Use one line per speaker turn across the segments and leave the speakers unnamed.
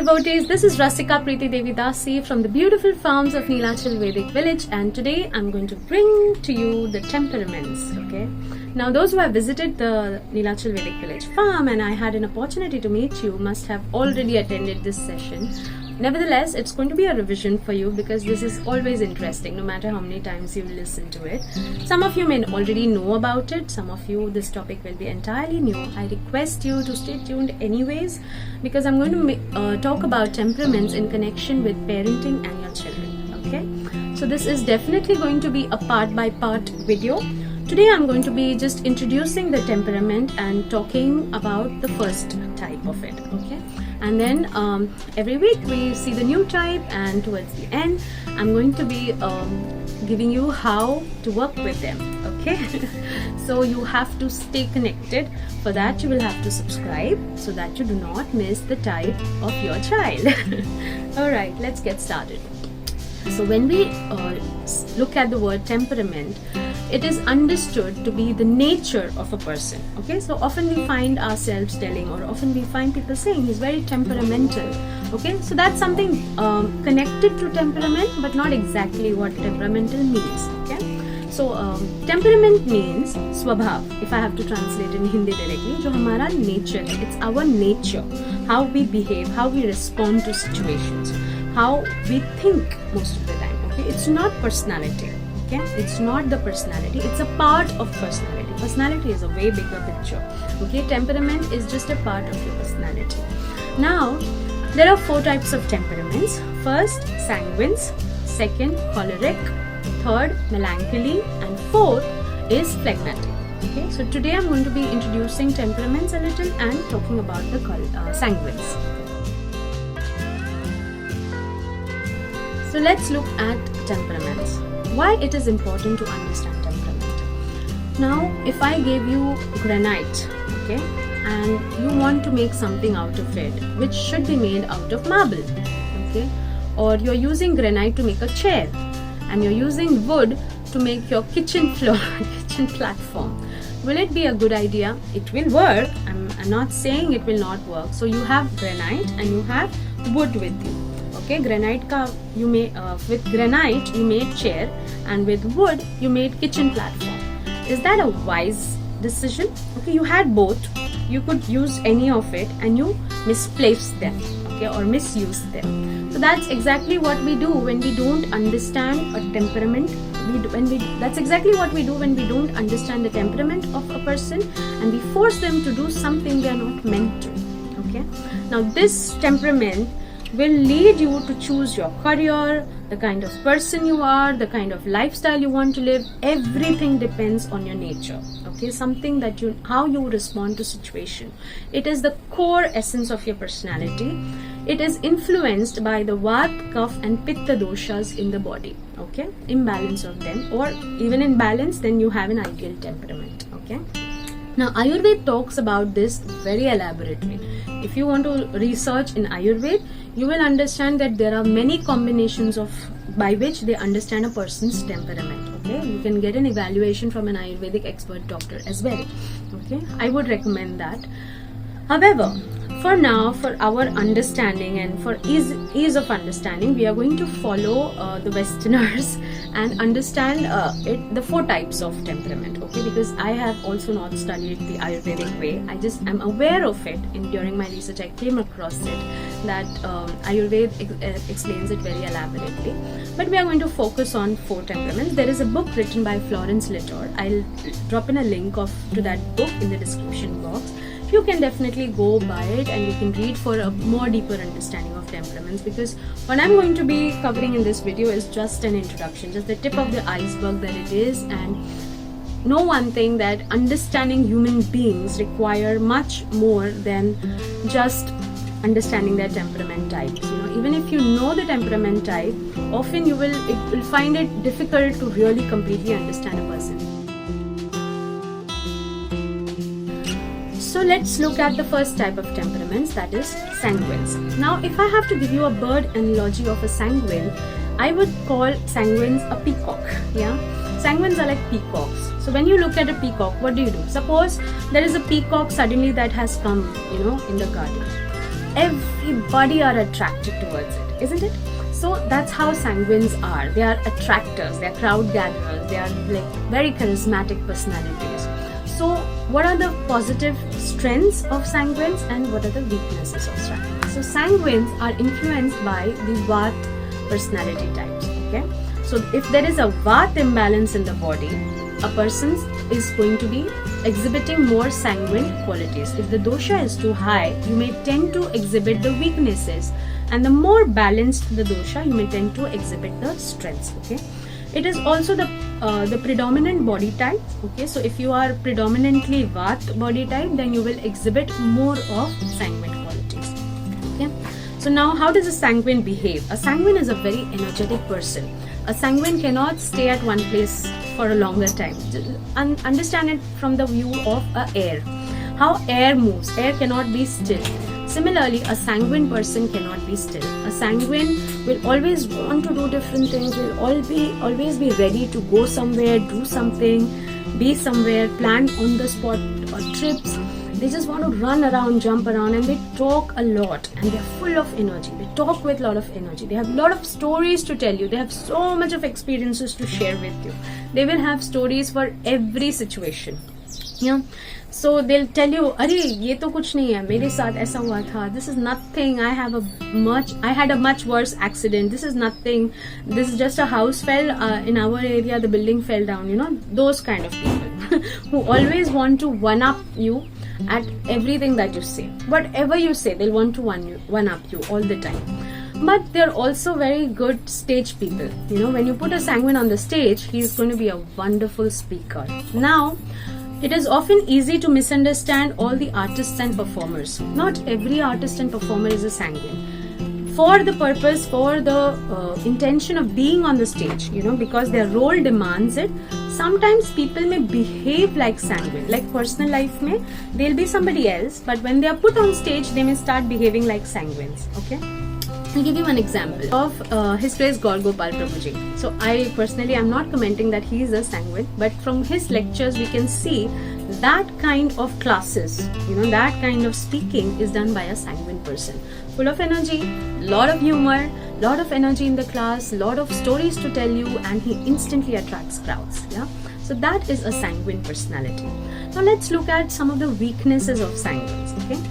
devotees, this is Rasika Preeti Devi Dasi from the beautiful farms of Neelachal Vedic village, and today I'm going to bring to you the temperaments. Okay, now those who have visited the Neelachal Vedic village farm and I had an opportunity to meet you must have already attended this session. Nevertheless, it's going to be a revision for you because this is always interesting no matter how many times you listen to it. Some of you may already know about it, some of you this topic will be entirely new. I request you to stay tuned anyways because I'm going to talk about temperaments in connection with parenting and your children. Okay, so this is definitely going to be a part by part video. Today I'm going to be just introducing the temperament and talking about the first type of it. Okay, and then every week we see the new type, and towards the end I'm going to be giving you how to work with them. Okay, so you have to stay connected. For that you will have to subscribe so that you do not miss the type of your child. Alright, let's get started. So when we look at the word temperament, it is understood to be the nature of a person. Okay, so often we find ourselves telling, or often we find people saying he's very temperamental. Okay, so that's something connected to temperament, but not exactly what temperamental means. Okay, so temperament means swabhav. If I have to translate in Hindi directly, जो हमारा nature है, it's our nature, how we behave, how we respond to situations, how we think most of the time. Okay, it's not personality. Okay, it's not the personality, it's a part of personality. Personality is a way bigger picture. Okay, temperament is just a part of your personality. Now, there are 4 types of temperaments. First, sanguines. Second, choleric. Third, melancholy. And fourth is phlegmatic. Okay, so today I'm going to be introducing temperaments a little and talking about the sanguines. So let's look at temperaments. Why it is important to understand temperament. Now, if I gave you granite, okay, and you want to make something out of it, which should be made out of marble, okay, or you're using granite to make a chair, and you're using wood to make your kitchen floor, kitchen platform, will it be a good idea? It will work. I'm not saying it will not work. So you have granite and you have wood with you. Okay, granite with granite you made chair, and with wood you made kitchen platform. Is that a wise decision? Okay, you had both. You could use any of it and you misplaced them, okay, or misuse them. So that's exactly what we do when we don't understand a temperament. That's exactly what we do when we don't understand the temperament of a person and we force them to do something they are not meant to. Okay, now this temperament will lead you to choose your career, the kind of person you are, the kind of lifestyle you want to live. Everything depends on your nature. Okay, something that how you respond to situation. It is the core essence of your personality. It is influenced by the Vata, Kapha and Pitta doshas in the body. Okay, imbalance of them, or even in balance, then you have an ideal temperament. Okay. Now, Ayurveda talks about this very elaborately. If you want to research in Ayurveda, you will understand that there are many combinations by which they understand a person's temperament. Okay, you can get an evaluation from an Ayurvedic expert doctor as well. Okay, I would recommend that. However, for now, for our understanding and for ease of understanding, we are going to follow the Westerners and understand the 4 types of temperament. Okay, because I have also not studied the Ayurvedic way. I just am aware of it. During my research, I came across it that Ayurveda explains it very elaborately. But we are going to focus on 4 temperaments. There is a book written by Florence Littor. I'll drop in a link to that book in the description box. You can definitely go buy it and you can read for a more deeper understanding of temperaments, because what I'm going to be covering in this video is just an introduction, just the tip of the iceberg that it is. And know one thing, that understanding human beings require much more than just understanding their temperament types. You know, even if you know the temperament type, often you will find it difficult to really completely understand a person. So let's look at the first type of temperaments, that is sanguines. Now, if I have to give you a bird analogy of a sanguine, I would call sanguines a peacock. Yeah, sanguines are like peacocks. So when you look at a peacock, what do? Suppose there is a peacock suddenly that has come, in the garden. everybody are attracted towards it, isn't it? So that's how sanguines are. They are attractors, they are crowd gatherers, they are like very charismatic personalities. So what are the positive strengths of sanguines and what are the weaknesses of sanguines? So sanguines are influenced by the Vata personality types, okay? So if there is a Vata imbalance in the body, a person is going to be exhibiting more sanguine qualities. If the dosha is too high, you may tend to exhibit the weaknesses, and the more balanced the dosha, you may tend to exhibit the strengths, okay? It is also the predominant body type, okay? So if you are predominantly Vata body type, then you will exhibit more of sanguine qualities, okay? So now how does a sanguine behave? A sanguine is a very energetic person. A sanguine cannot stay at one place for a longer time. Understand it from the view of air. How air moves. Air cannot be still. Similarly, a sanguine person cannot be still. A sanguine will always want to do different things, will always be ready to go somewhere, do something, be somewhere, plan on the spot trips. They just want to run around, jump around, and they talk a lot, and they're full of energy. They talk with a lot of energy. They have a lot of stories to tell you. They have so much of experiences to share with you. They will have stories for every situation. Yeah. So they'll tell you, "Arey, ye to kuch nahi hai. Mere saath aisa hua tha. This is nothing. I had a much worse accident. This is nothing. This is just a house fell in our area. The building fell down." You know, those kind of people who always want to one up you at everything that you say. Whatever you say, they'll want to one up you all the time. But they're also very good stage people. You know, when you put a sanguine on the stage, he's going to be a wonderful speaker. Now, it is often easy to misunderstand all the artists and performers. Not every artist and performer is a sanguine. For the purpose, for the intention of being on the stage, you know, because their role demands it, sometimes people may behave like sanguine. Like personal life mein, they'll be somebody else, but when they are put on stage, they may start behaving like sanguines, okay? I'll give you an example of his place Gaur Gopal Prabhuji. So I personally am not commenting that he is a sanguine, but from his lectures we can see that kind of classes, you know, that kind of speaking is done by a sanguine person. Full of energy, lot of humor, lot of energy in the class, lot of stories to tell you, and he instantly attracts crowds. Yeah. So that is a sanguine personality. Now let's look at some of the weaknesses of sanguines. Okay,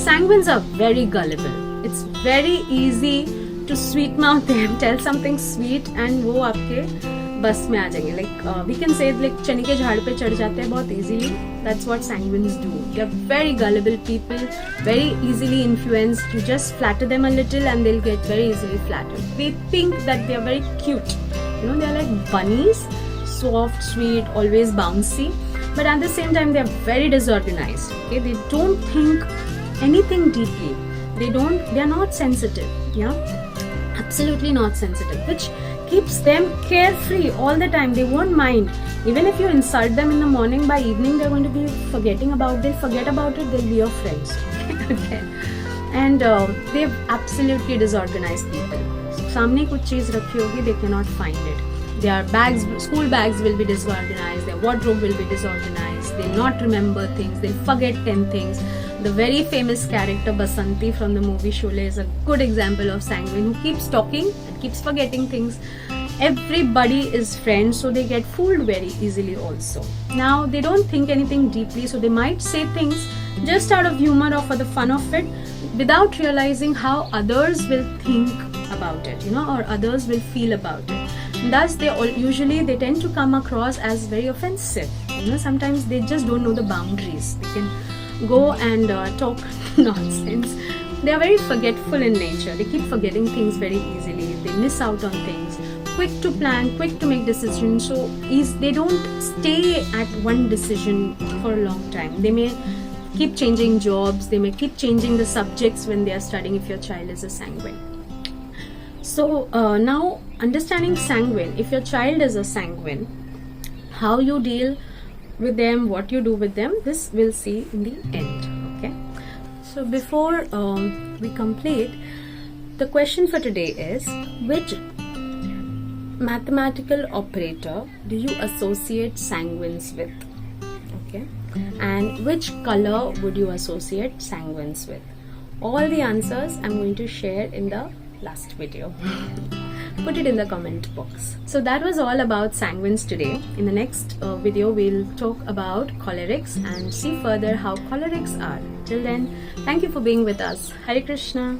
sanguines are very gullible. It's very easy to sweet mouth them, tell something sweet, and वो आपके बस में आ जाएंगे. Like we can say like चने के झाड़ पे चढ़ जाते हैं बहुत easily. That's what sanguines do. They are very gullible people, very easily influenced. You just flatter them a little and they'll get very easily flattered. They think that they are very cute. You know, they are like bunnies, soft, sweet, always bouncy. But at the same time, they are very disorganized. Okay, they don't think anything deeply. They are not sensitive. Yeah, absolutely not sensitive, which keeps them carefree all the time. They won't mind. Even if you insult them in the morning, by evening they're going to be they'll forget about it, they'll be your friends. Okay. And they're absolutely disorganized people. सामने कुछ चीज रखी होगी, they cannot find it. Their bags, school bags will be disorganized, their wardrobe will be disorganized, they'll not remember things, they'll forget 10 things. The very famous character Basanti from the movie Sholay is a good example of sanguine who keeps talking and keeps forgetting things. Everybody is friends, so they get fooled very easily also. Now, they don't think anything deeply, so they might say things just out of humor or for the fun of it without realizing how others will think about it, you know, or others will feel about it. Thus, they tend to come across as very offensive. You know, sometimes they just don't know the boundaries. They can go and talk nonsense. They are very forgetful in nature. They keep forgetting things very easily. They miss out on things. Quick to plan, quick to make decisions. So they don't stay at one decision for a long time. They may keep changing jobs. They may keep changing the subjects when they are studying if your child is a sanguine. So now, understanding sanguine, if your child is a sanguine, how you deal with them, what you do with them, this we'll see in the end. Okay. So before we complete, the question for today is, which mathematical operator do you associate sanguines with? Okay. And which color would you associate sanguines with? All the answers I'm going to share in the last video. Put it in the comment box. So that was all about sanguines today. In the next video, we'll talk about cholerics and see further how cholerics are. Till then, thank you for being with us. Hare Krishna.